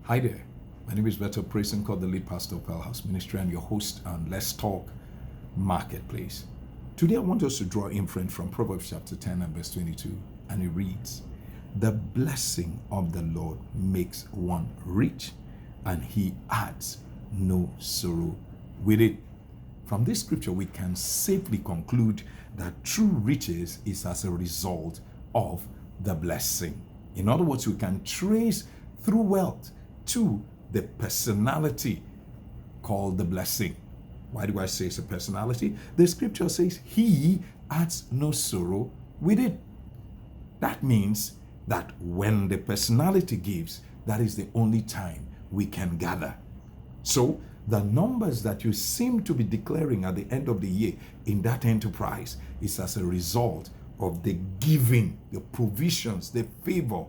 Hi there. My name is Bethel-Praise, and called the lead pastor of Pearl House Ministry and your host on Let's Talk Marketplace. Today I want us to draw inference from Proverbs chapter 10 and verse 22, and it reads, "The blessing of the Lord makes one rich, and he adds no sorrow with it." From this scripture, we can safely conclude that true riches is as a result of the blessing. In other words, we can trace through wealth to the personality called the blessing. Why do I say it's a personality? The scripture says he adds no sorrow with it. That means that when the personality gives, that is the only time we can gather. So the numbers that you seem to be declaring at the end of the year in that enterprise is as a result of the giving, the provisions, the favor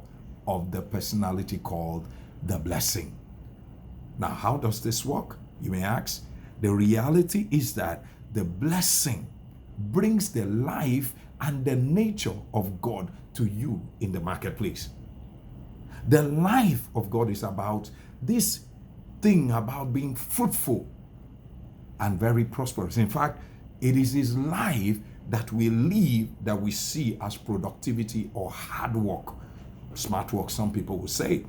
of the personality called the blessing. Now, how does this work? You may ask. The reality is that the blessing brings the life and the nature of God to you in the marketplace. The life of God is about this thing about being fruitful and very prosperous. In fact, it is His life that we live that we see as productivity or hard work, smart work, some people will say.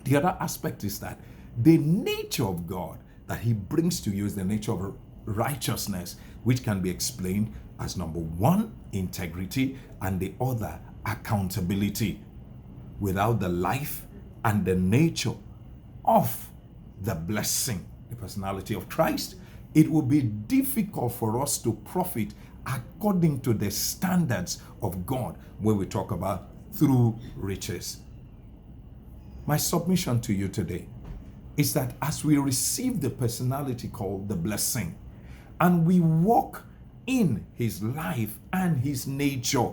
The other aspect is that the nature of God that He brings to you is the nature of righteousness, which can be explained as number one, integrity, and the other, accountability. Without the life and the nature of the blessing, the personality of Christ, it will be difficult for us to profit according to the standards of God when we talk about through riches. My submission to you today is that as we receive the personality called the blessing and we walk in His life and His nature,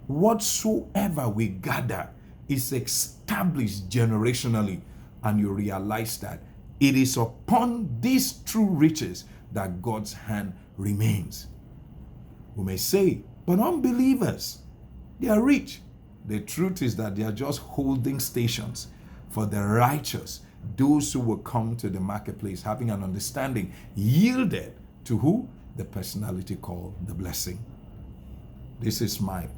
whatsoever we gather is established generationally, and you realize that it is upon these true riches that God's hand remains. We may say, but unbelievers, they are rich. The truth is that they are just holding stations for the righteous, those who will come to the marketplace having an understanding yielded to who? The personality called the blessing. This is my